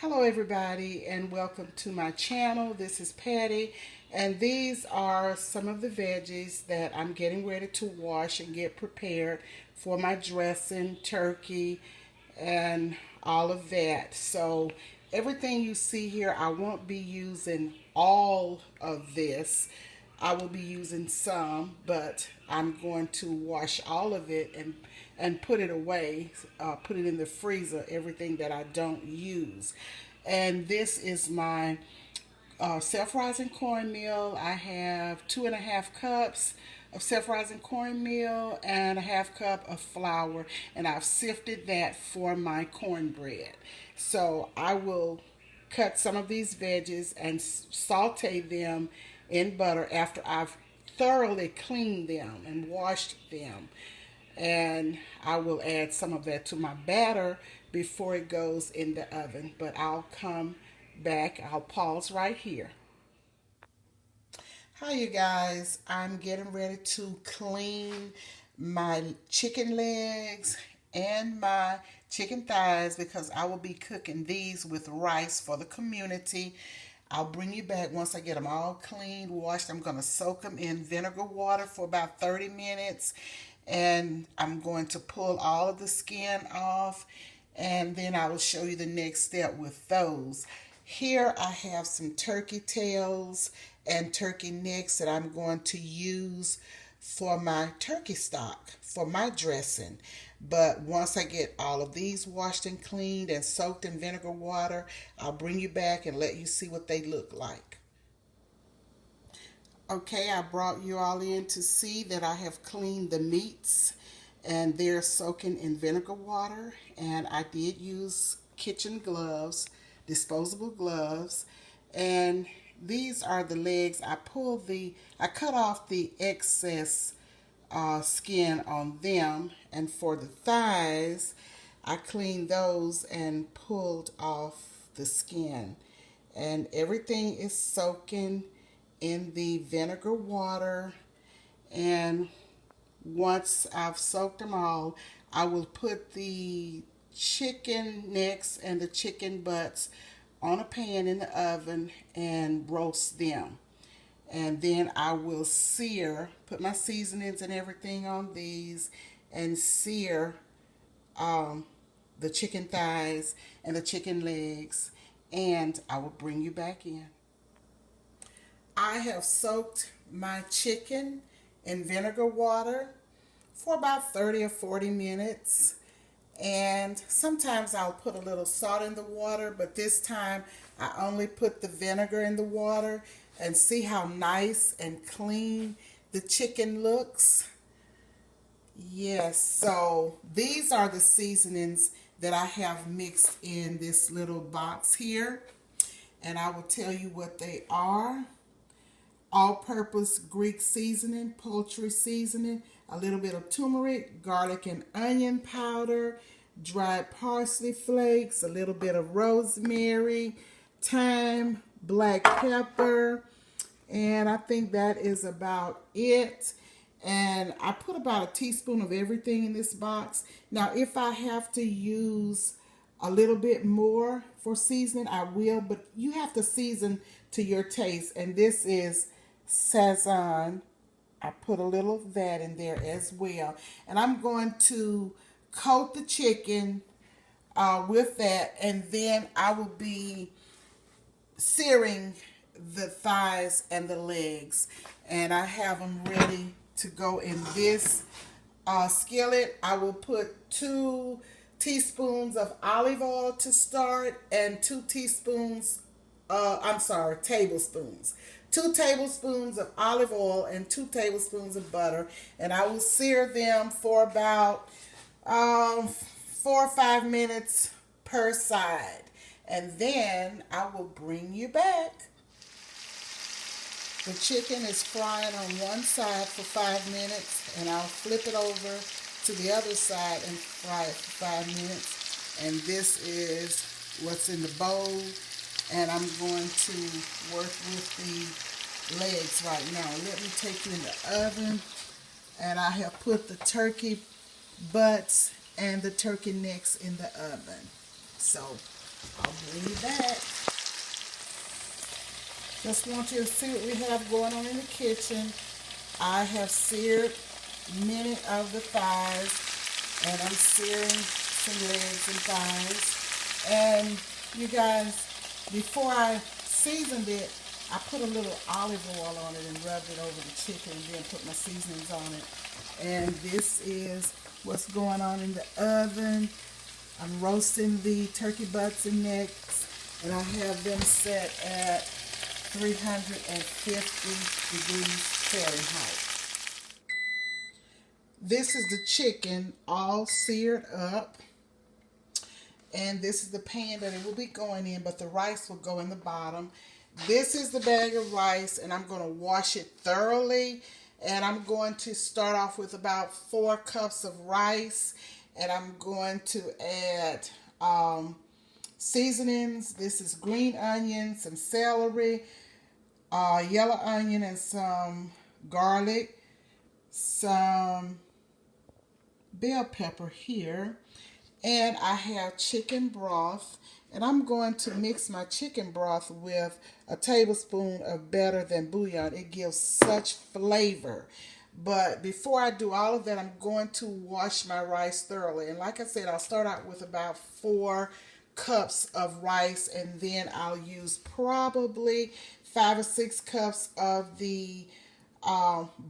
Hello everybody and welcome to my channel. This is Patty and these are some of the veggies that I'm getting ready to wash and get prepared for my dressing, turkey, and all of that. So everything you see here, I won't be using all of this. I will be using some, but I'm going to wash all of it and put it away, put it in the freezer, everything that I don't use. And this is my self-rising cornmeal. I have 2.5 cups of self-rising cornmeal and a half cup of flour, and I've sifted that for my cornbread. So I will cut some of these veggies and saute them in butter after I've thoroughly cleaned them and washed them. And I will add some of that to my batter before it goes in the oven. But I'll come back. I'll pause right here. Hi, you guys. I'm getting ready to clean my chicken legs and my chicken thighs because I will be cooking these with rice for the community. I'll bring you back once I get them all cleaned, washed. I'm going to soak them in vinegar water for about 30 minutes. And I'm going to pull all of the skin off. And then I will show you the next step with those. Here I have some turkey tails and turkey necks that I'm going to use for my turkey stock, for my dressing. But once I get all of these washed and cleaned and soaked in vinegar water, I'll bring you back and let you see what they look like. Okay, I brought you all in to see that I have cleaned the meats and they're soaking in vinegar water. And I did use kitchen gloves, disposable gloves. And these are the legs. I cut off the excess skin on them. And for the thighs, I cleaned those and pulled off the skin. And everything is soaking in the vinegar water. And once I've soaked them all, I will put the chicken necks and the chicken butts on a pan in the oven and roast them. And then I will put my seasonings and everything on these and sear the chicken thighs and the chicken legs. And I will bring you back in. I have soaked my chicken in vinegar water for about 30 or 40 minutes. And sometimes I'll put a little salt in the water, but this time I only put the vinegar in the water. And see how nice and clean the chicken looks? Yes, so these are the seasonings that I have mixed in this little box here. And I will tell you what they are. All-purpose Greek seasoning, poultry seasoning, a little bit of turmeric, garlic and onion powder, dried parsley flakes, a little bit of rosemary, thyme, black pepper, and I think that is about it. And I put about a teaspoon of everything in this box. Now, if I have to use a little bit more for seasoning, I will, but you have to season to your taste. And this is Sazon. I put a little of that in there as well. And I'm going to coat the chicken with that, and then I will be searing the thighs and the legs. And I have them ready to go in this skillet. I will put 2 teaspoons of olive oil to start and 2 tablespoons. 2 tablespoons of olive oil and 2 tablespoons of butter. And I will sear them for about 4 or 5 minutes per side. And then I will bring you back. The chicken is frying on one side for 5 minutes, and I'll flip it over to the other side and fry it for 5 minutes. And this is what's in the bowl. And I'm going to work with the legs right now. Let me take you in the oven. And I have put the turkey butts and the turkey necks in the oven. So I'll bring you back. Just want you to see what we have going on in the kitchen. I have seared many of the thighs, and I'm searing some legs and thighs. And you guys, before I seasoned it, I put a little olive oil on it and rubbed it over the chicken and then put my seasonings on it. And this is what's going on in the oven. I'm roasting the turkey butts and necks, and I have them set at 350 degrees Fahrenheit. This is the chicken all seared up, and this is the pan that it will be going in, but the rice will go in the bottom. This is the bag of rice, and I'm going to wash it thoroughly, and I'm going to start off with about 4 cups of rice, and I'm going to add seasonings. This is green onion, some celery, yellow onion, and some garlic, some bell pepper here, and I have chicken broth, and I'm going to mix my chicken broth with a tablespoon of better than bouillon. It gives such flavor. But before I do all of that, I'm going to wash my rice thoroughly. And like I said, I'll start out with about 4 cups of rice, and then I'll use probably 5 or 6 cups of the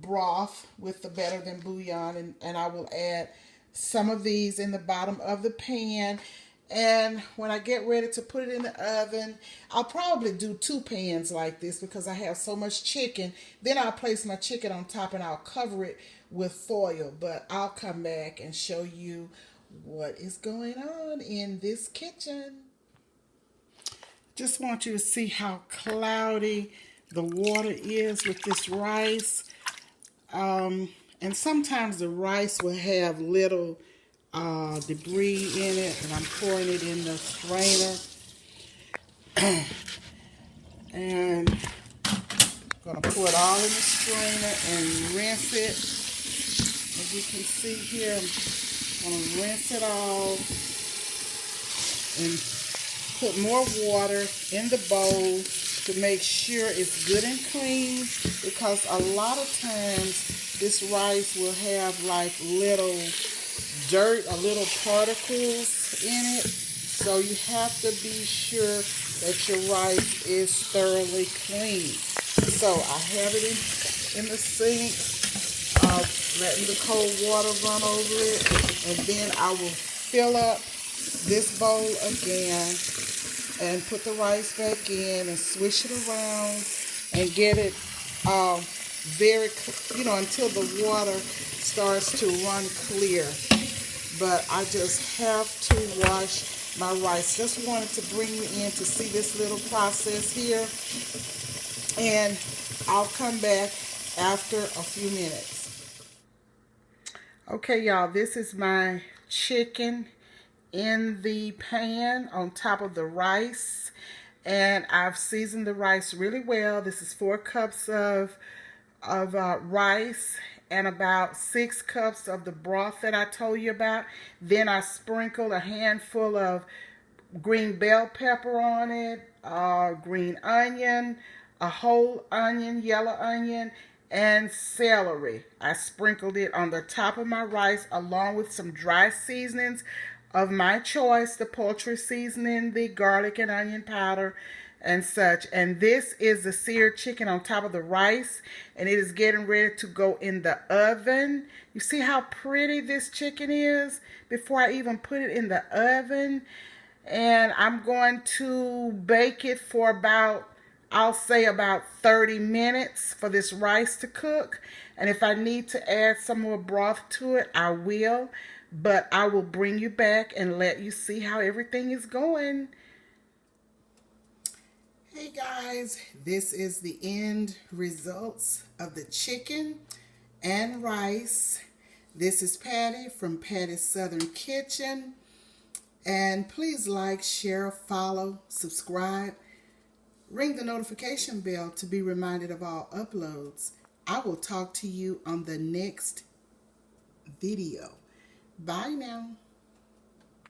broth with the better than bouillon, and I will add some of these in the bottom of the pan. And when I get ready to put it in the oven, I'll probably do 2 pans like this because I have so much chicken. Then I'll place my chicken on top and I'll cover it with foil. But I'll come back and show you what is going on in this kitchen. Just want you to see how cloudy the water is with this rice. And sometimes the rice will have little debris in it, and I'm pouring it in the strainer. And I'm going to pour it all in the strainer and rinse it. As you can see here, I'm going to rinse it all and put more water in the bowl to make sure it's good and clean, because a lot of times this rice will have like little dirt or little particles in it. So you have to be sure that your rice is thoroughly clean. So I have it in the sink, letting the cold water run over it, and then I will fill up this bowl again and put the rice back in and swish it around and get it very, until the water starts to run clear. But I just have to wash my rice. Just wanted to bring you in to see this little process here. And I'll come back after a few minutes. Okay, y'all, this is my chicken in the pan on top of the rice. And I've seasoned the rice really well. This is 4 cups of rice and about 6 cups of the broth that I told you about. Then I sprinkled a handful of green bell pepper on it, green onion, a whole onion, yellow onion, and celery. I sprinkled it on the top of my rice along with some dry seasonings of my choice, the poultry seasoning, the garlic and onion powder, and such. And this is the seared chicken on top of the rice, and it is getting ready to go in the oven. You see how pretty this chicken is before I even put it in the oven. And I'm going to bake it for about, I'll say about 30 minutes for this rice to cook. And if I need to add some more broth to it, I will. But I will bring you back and let you see how everything is going. Hey guys, this is the end results of the chicken and rice. This is Patty from Patty's Southern Kitchen. And please like, share, follow, subscribe. Ring the notification bell to be reminded of all uploads. I will talk to you on the next video. Bye now.